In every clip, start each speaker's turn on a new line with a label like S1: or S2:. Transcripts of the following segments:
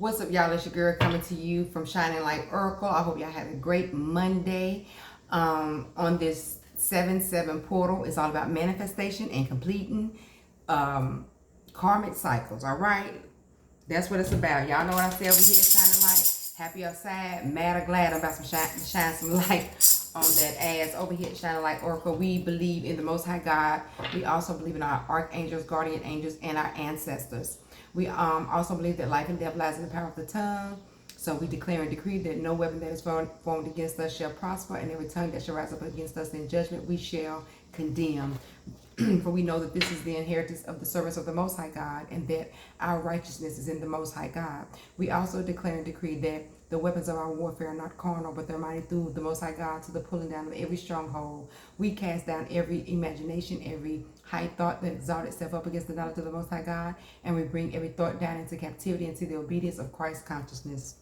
S1: What's up, y'all? It's your girl coming to you from Shining Light Oracle. I hope y'all had a great Monday. On this 7-7 portal, it's all about manifestation and completing karmic cycles. All right, that's what it's about. Y'all know what I say over here, Shining Light. Happy or sad, mad or glad, I'm about to shine some light on that ass over here at Shining Light Oracle. We believe in the Most High God. We also believe in our archangels, guardian angels, and our ancestors. We also believe that life and death lies in the power of the tongue. So we declare and decree that no weapon that is formed against us shall prosper, and every tongue that shall rise up against us in judgment we shall condemn. For we know that this is the inheritance of the servants of the Most High God, and that our righteousness is in the Most High God. We also declare and decree that the weapons of our warfare are not carnal, but they're mighty through the Most High God to the pulling down of every stronghold. We cast down every imagination, every high thought that exalts itself up against the knowledge of the Most High God, and we bring every thought down into captivity, into the obedience of Christ's consciousness.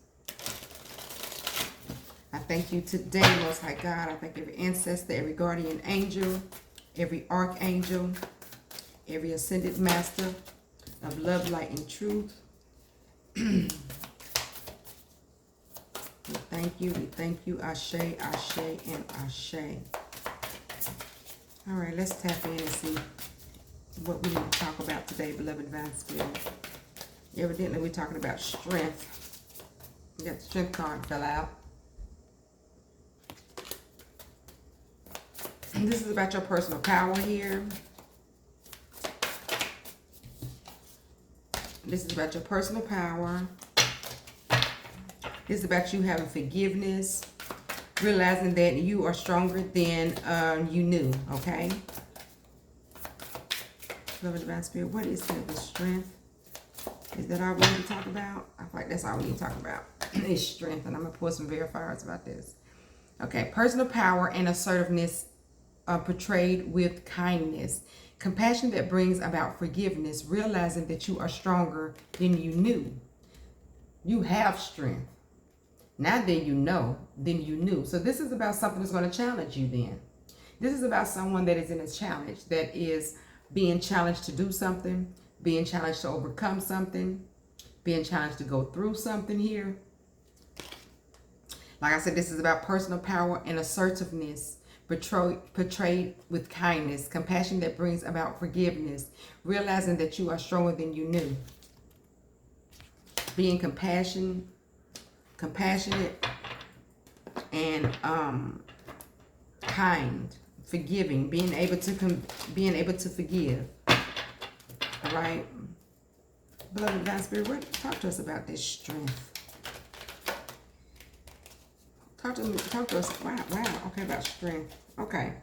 S1: I thank you today, Most High God. I thank every ancestor, every guardian angel, every archangel, every ascended master of love, light, and truth. We thank you, Ashe, Ashe, and Ashe. All right, let's tap in and see what we need to talk about today, beloved divine spirit. Evidently, we're talking about strength. We got the strength card fell out. This is about your personal power here. This is about your personal power. This is about you having forgiveness, realizing that you are stronger than you knew, okay? Beloved divine spirit, what is the strength? Is that all we need to talk about? I feel like that's all we need to talk about. Is strength, and I'm going to pull some verifiers about this. Okay, personal power and assertiveness portrayed with kindness. Compassion that brings about forgiveness, realizing that you are stronger than you knew. You have strength. Now then you know, than you knew. So this is about something that's going to challenge you then. This is about someone that is in a challenge, that is being challenged to do something, being challenged to overcome something, being challenged to go through something here. Like I said, this is about personal power and assertiveness, portrayed with kindness, compassion that brings about forgiveness, realizing that you are stronger than you knew. Being compassionate and kind, forgiving, being able to forgive. All right, beloved divine spirit, talk to us about this strength. Talk to us. Wow. Okay, about strength. Okay,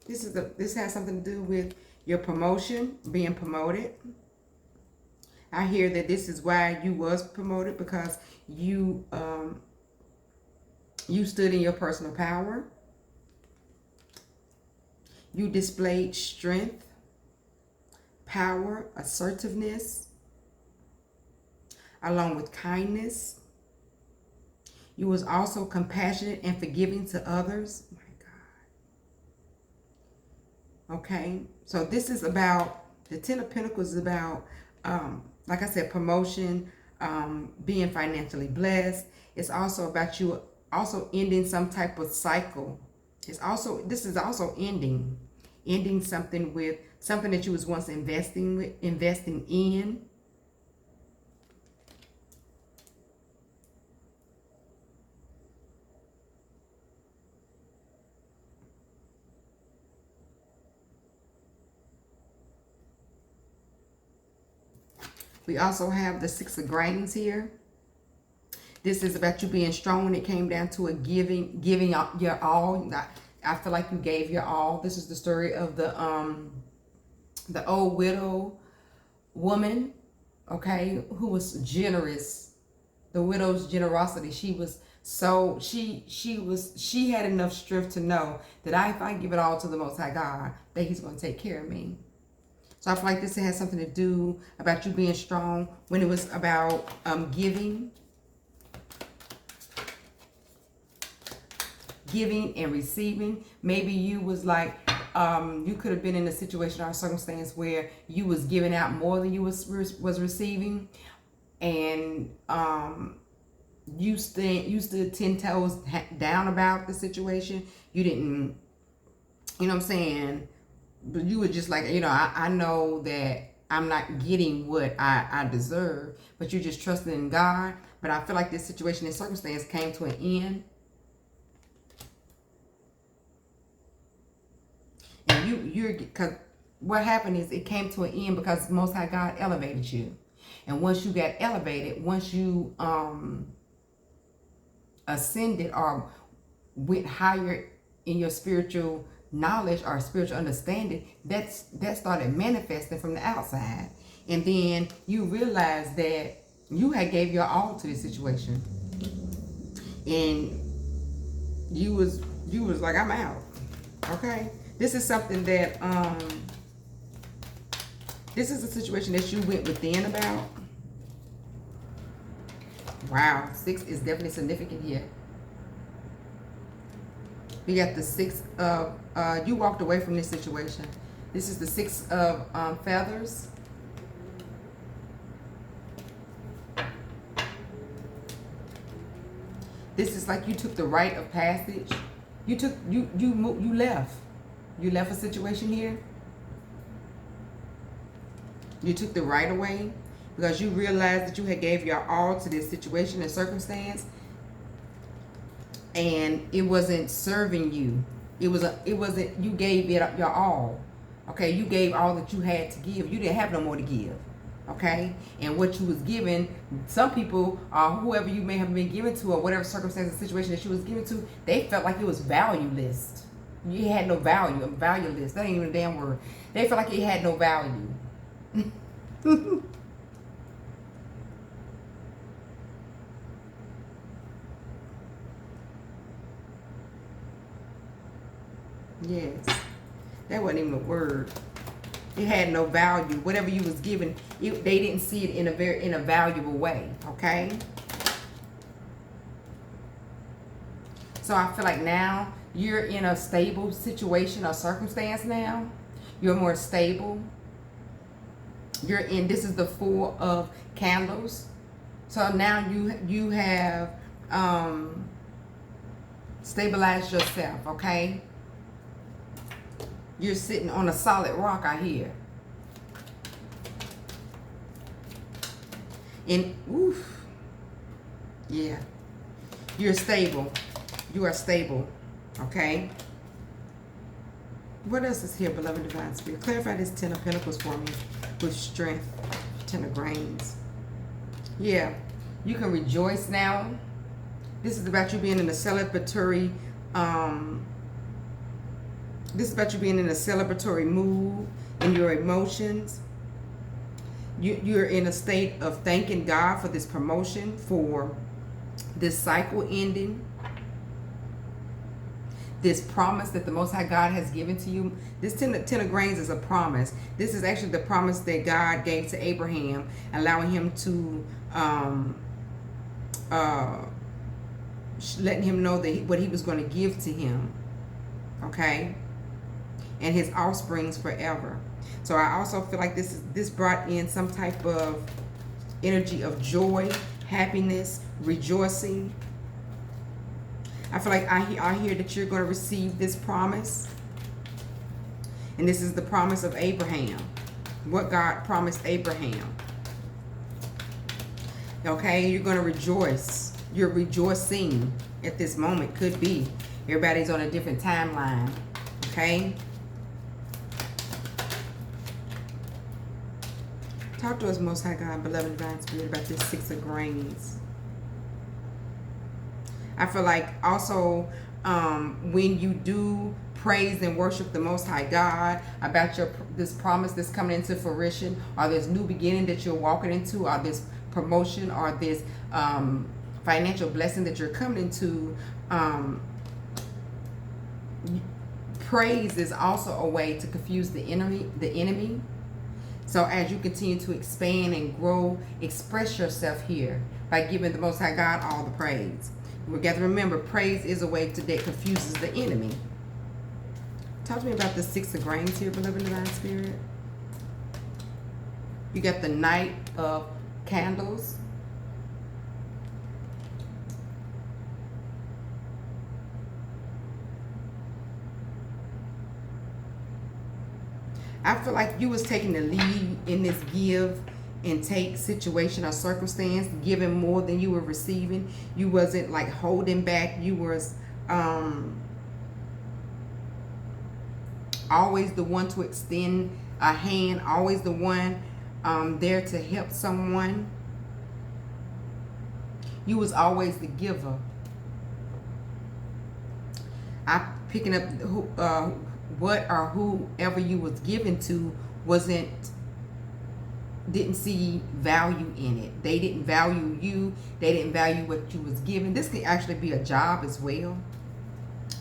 S1: this has something to do with your promotion, being promoted. I hear that this is why you was promoted, because you stood in your personal power. You displayed strength, power, assertiveness, along with kindness. You was also compassionate and forgiving to others. My God. Okay, so this is about, the Ten of Pentacles is about, like I said, promotion, being financially blessed. It's also about you also ending some type of cycle. This is also ending something with something that you was once investing in. We also have the Six of Grains here. This is about you being strong when it came down to a giving your all. I feel like you gave your all. This is the story of the old widow woman, okay, who was generous. The widow's generosity. She was so she had enough strength to know that if I give it all to the Most High God, that He's going to take care of me. So I feel like this has something to do about you being strong when it was about giving and receiving. Maybe you was like, you could have been in a situation or a circumstance where you was giving out more than you was receiving. and you stood 10 toes down about the situation. You didn't, you know what I'm saying? But you were just like, I know that I'm not getting what I deserve, but you're just trusting in God. But I feel like this situation and circumstance came to an end. And because what happened is it came to an end because Most High God elevated you. And once you got elevated, once you ascended or went higher in your spiritual knowledge or spiritual understanding, that started manifesting from the outside. And then you realized that you had gave your all to this situation. And you was like, I'm out. Okay? This is something that this is a situation that you went within about. Wow, 6 is definitely significant here. We got the 6 of, you walked away from this situation. This is the 6 of feathers. This is like you took the rite of passage. You left. You left a situation here. You took the right away because you realized that you had gave your all to this situation and circumstance, and it wasn't serving you. It wasn't. You gave it your all. Okay, you gave all that you had to give. You didn't have no more to give. Okay, and what you was given, some people, whoever you may have been given to, or whatever circumstance or situation that you was given to, they felt like it was valueless. You had no value. Valueless. That ain't even a damn word. They felt like it had no value. Yes, that wasn't even a word. It had no value. Whatever you was given, they didn't see it in a valuable way. Okay. So I feel like now you're in a stable situation or circumstance. Now you're more stable. You're in. This is the 4 of candles. So now you have stabilized yourself. Okay. You're sitting on a solid rock, I hear. And, oof. Yeah. You're stable. You are stable. Okay? What else is here, beloved divine spirit? Clarify this 10 of Pentacles for me with strength. 10 of Grains. Yeah. You can rejoice now. This is about you being in a celebratory, this is about you being in a celebratory mood in your emotions. You're in a state of thanking God for this promotion, for this cycle ending, this promise that the Most High God has given to you. This 10 of Grains is a promise. This is actually the promise that God gave to Abraham, allowing him to, letting him know that what he was going to give to him. Okay? And his offsprings forever. So I also feel like this brought in some type of energy of joy, happiness, rejoicing. I feel like I hear that you're going to receive this promise. And this is the promise of Abraham. What God promised Abraham. Okay, you're going to rejoice. You're rejoicing at this moment. Could be. Everybody's on a different timeline. Okay. Talk to us, Most High God, beloved divine spirit, about this 6 of Grains. I feel like also when you do praise and worship the Most High God about this promise that's coming into fruition, or this new beginning that you're walking into, or this promotion, or this financial blessing that you're coming into, praise is also a way to confuse the enemy. So as you continue to expand and grow, express yourself here by giving the Most High God all the praise. We got to remember, praise is a way that confuses the enemy. Talk to me about the 6 of Grains here, beloved divine spirit. You got the Knight of Candles. I feel like you was taking the lead in this give and take situation or circumstance, giving more than you were receiving. You wasn't like holding back. You was always the one to extend a hand, always the one there to help someone. You was always the giver. I picking up what or whoever you was given to didn't see value in it. They didn't value you. They didn't value what you was given. This could actually be a job as well.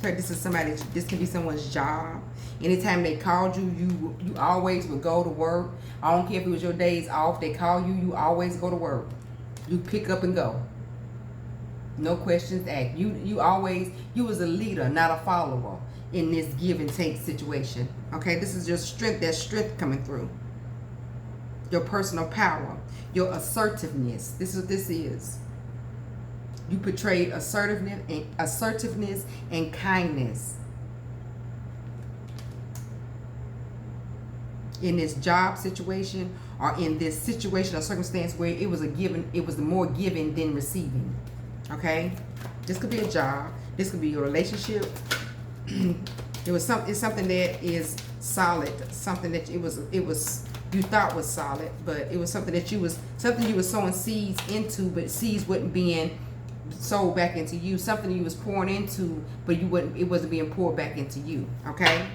S1: This can be someone's job. Anytime they called you, you always would go to work. I don't care if it was your days off. They call you, you always go to work. You pick up and go. No questions asked. You was a leader, not a follower in this give and take situation. Okay, this is your strength. That strength coming through. Your personal power, your assertiveness. This is what this is. You portrayed assertiveness and kindness in this job situation or in this situation or circumstance where it was more giving than receiving. Okay, this could be a job. This could be your relationship. It's something that is solid. Something that it was you thought was solid, but it was something that you was sowing seeds into, but seeds wasn't being sold back into you. Something you was pouring into, but it wasn't being poured back into you. Okay.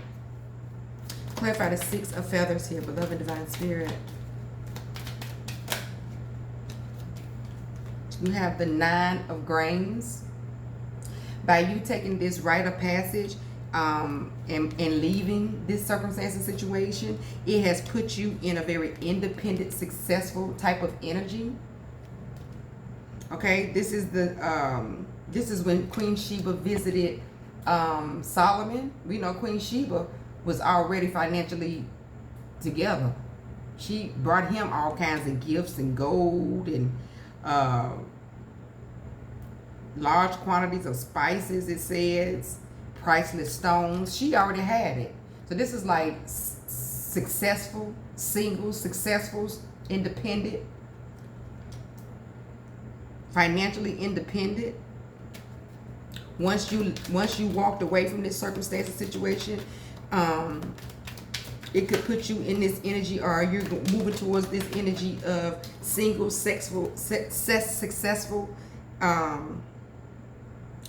S1: Clarify the 6 of feathers here, beloved divine spirit. You have the 9 of grains. By you taking this rite of passage and leaving this circumstance and situation, it has put you in a very independent, successful type of energy. Okay, this is when Queen Sheba visited Solomon. We know Queen Sheba was already financially together. She brought him all kinds of gifts and gold and large quantities of spices, it says, priceless stones. She already had it. So this is like successful, singles, independent, financially independent. Once you walked away from this circumstance and situation, it could put you in this energy, or you're moving towards this energy of single, successful,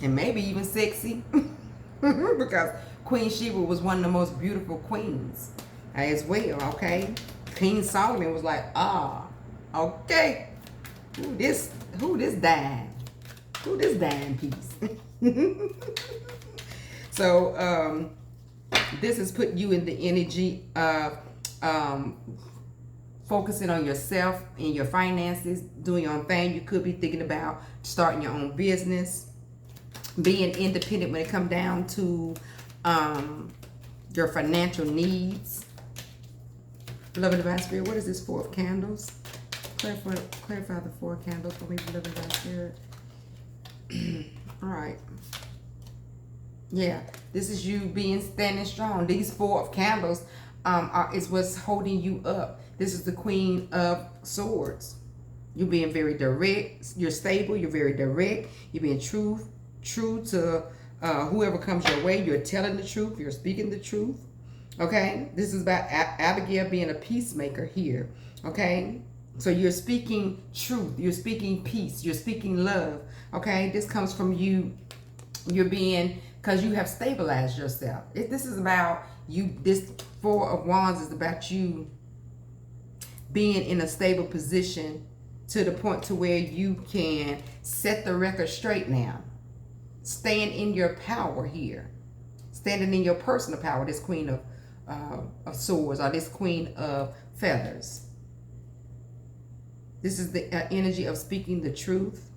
S1: and maybe even sexy, because Queen Sheba was one of the most beautiful queens as well. Okay, King Solomon was like, okay, who this dime piece? So this has put you in the energy of focusing on yourself and your finances, doing your own thing. You could be thinking about starting your own business, being independent when it comes down to your financial needs. Beloved divine spirit, what is this 4 of candles? Clarify the 4 candles for me, beloved divine spirit. All right. Yeah, this is you standing strong. These 4 of candles is what's holding you up. This is the Queen of Swords. You're being very direct. You're stable. You're very direct. You're being true to whoever comes your way. You're telling the truth. You're speaking the truth. Okay, this is about Abigail being a peacemaker here. Okay, so you're speaking truth. You're speaking peace. You're speaking love. Okay, this comes from you. You're being, because you have stabilized yourself. This is about you. This 4 of Wands is about you being in a stable position to the point to where you can set the record straight now. Staying in your power here. Standing in your personal power. This Queen of Swords, or this Queen of Feathers. This is the energy of speaking the truth.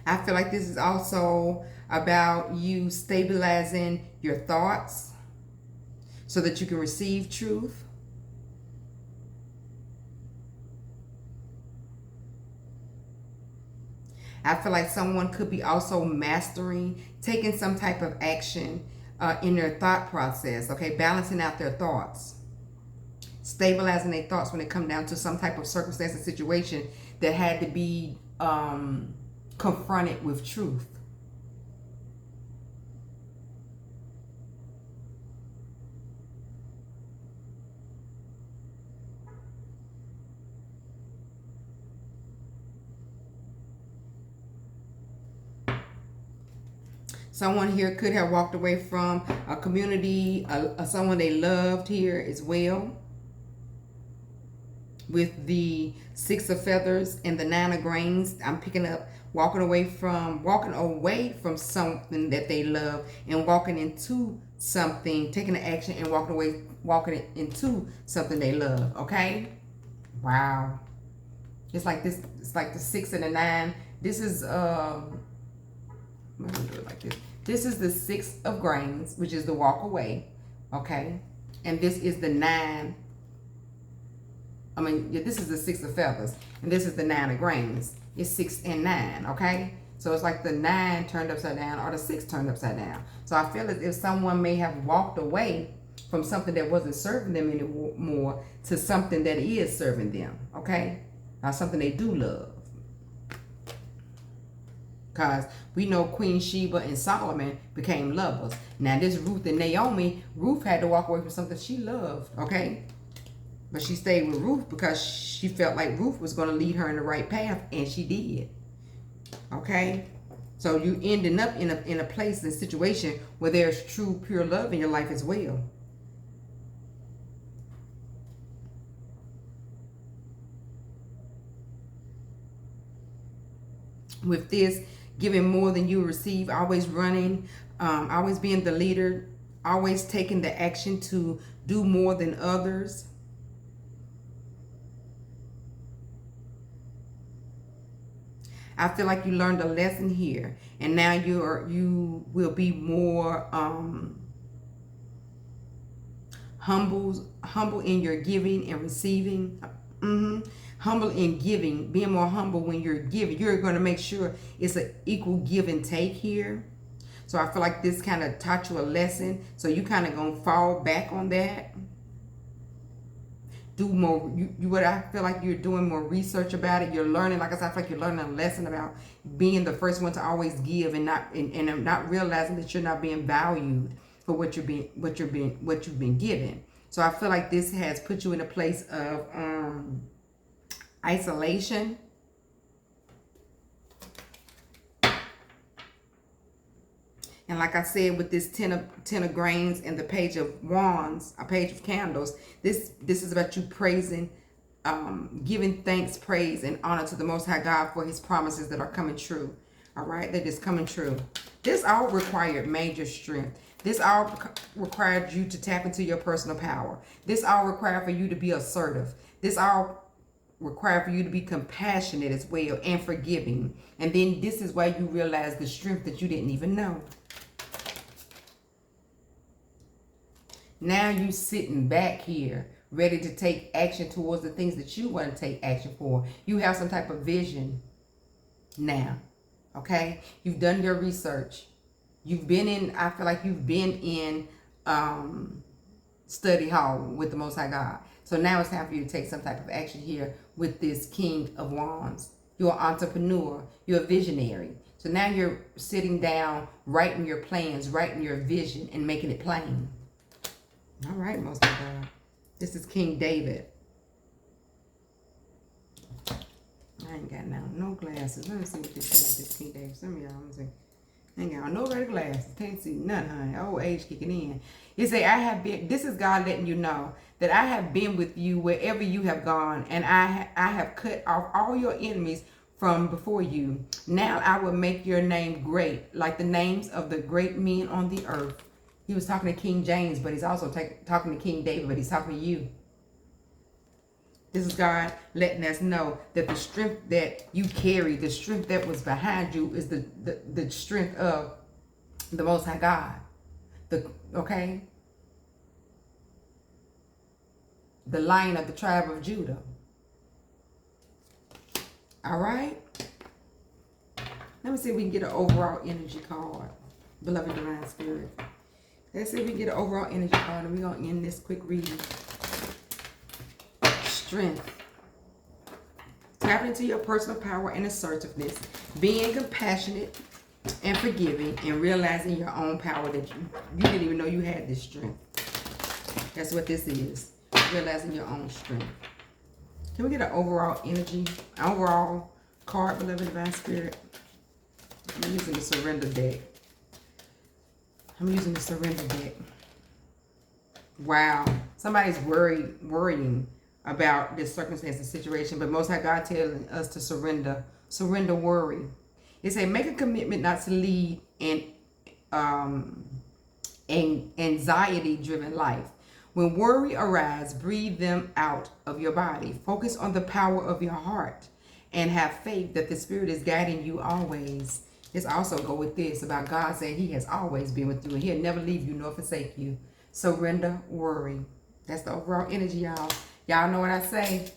S1: I feel like this is also about you stabilizing your thoughts so that you can receive truth. I feel like someone could be also mastering, taking some type of action in their thought process, okay? Balancing out their thoughts. Stabilizing their thoughts when it comes down to some type of circumstance and situation that had to be confronted with truth. Someone here could have walked away from a community, someone they loved here as well. With the 6 of feathers and the 9 of grains, I'm picking up walking away from something that they love and walking into something, taking the action and walking into something they love. Okay, wow. It's like this. It's like the 6 and the 9. This is let me do it like this. This is the 6 of grains, which is the walk away. Okay, and this is the 9. This is the 6 of feathers, and this is the 9 of grains. It's 6 and 9, okay? So it's like the 9 turned upside down or the 6 turned upside down. So I feel as if someone may have walked away from something that wasn't serving them anymore to something that is serving them, okay? Something they do love. Because we know Queen Sheba and Solomon became lovers. Now this Ruth and Naomi, Ruth had to walk away from something she loved, okay? But she stayed with Ruth because she felt like Ruth was going to lead her in the right path, and she did. Okay? So you ending up in a place, in a situation where there's true, pure love in your life as well. With this, giving more than you receive, always running, always being the leader, always taking the action to do more than others. I feel like you learned a lesson here, and now you will be more humble in your giving and receiving. Humble in giving, being more humble when you're giving. You're going to make sure it's an equal give and take here. So I feel like this kind of taught you a lesson. So you kind of going to fall back on that. Do more, what I feel like you're doing more research about it. You're learning, like I said, I feel like you're learning a lesson about being the first one to always give and not realizing that you're not being valued for what you've been given. So I feel like this has put you in a place of isolation. And like I said, with this 10 of grains and the page of wands, a page of candles, this is about you praising, giving thanks, praise, and honor to the Most High God for his promises that are coming true. All right, they're just coming true. This all required major strength. This all required you to tap into your personal power. This all required for you to be assertive. This all required for you to be compassionate as well and forgiving. And then this is why you realize the strength that you didn't even know. Now you sitting back here ready to take action towards the things that you want to take action for. You have some type of vision now. Okay? You've done your research. You've been in, I feel like you've been in study hall with the Most High God. So now it's time for you to take some type of action here with this King of Wands. You're an entrepreneur. You're a visionary. So now you're sitting down, writing your plans, writing your vision, and making it plain. All right, Most High God. This is King David. I ain't got no glasses. Let me see what this is. This King David. Some of y'all, let me see. I ain't got no regular glasses. Can't see nothing, honey. Old age kicking in. It say, I have been, this is God letting you know that I have been with you wherever you have gone, and I have cut off all your enemies from before you. Now I will make your name great, like the names of the great men on the earth. He was talking to King James, but he's also talking to King David, but he's talking to you. This is God letting us know that the strength that you carry, the strength that was behind you is the strength of the Most High God. Okay? The Lion of the tribe of Judah. All right? Let me see if we can get an overall energy card. Beloved Divine Spirit. Let's see if we can get an overall energy card, and we're going to end this quick reading. Strength. Tap into your personal power and assertiveness. Being compassionate and forgiving, and realizing your own power that you didn't even know you had this strength. That's what this is. Realizing your own strength. Can we get an overall energy, overall card, Beloved Divine Spirit? I'm using the surrender deck. Wow. Somebody's worrying about this circumstance and situation, but Most High God telling us to surrender worry. It says, make a commitment not to lead an anxiety-driven life. When worry arises, breathe them out of your body. Focus on the power of your heart and have faith that the Spirit is guiding you always. This also go with this about God saying He has always been with you and He'll never leave you nor forsake you. Surrender worry. That's the overall energy, y'all. Y'all know what I say.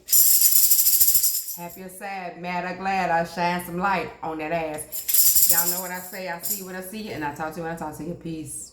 S1: Happy or sad, mad or glad, I shine some light on that ass. Y'all know what I say. I see you when I see you, and I talk to you when I talk to you. Peace.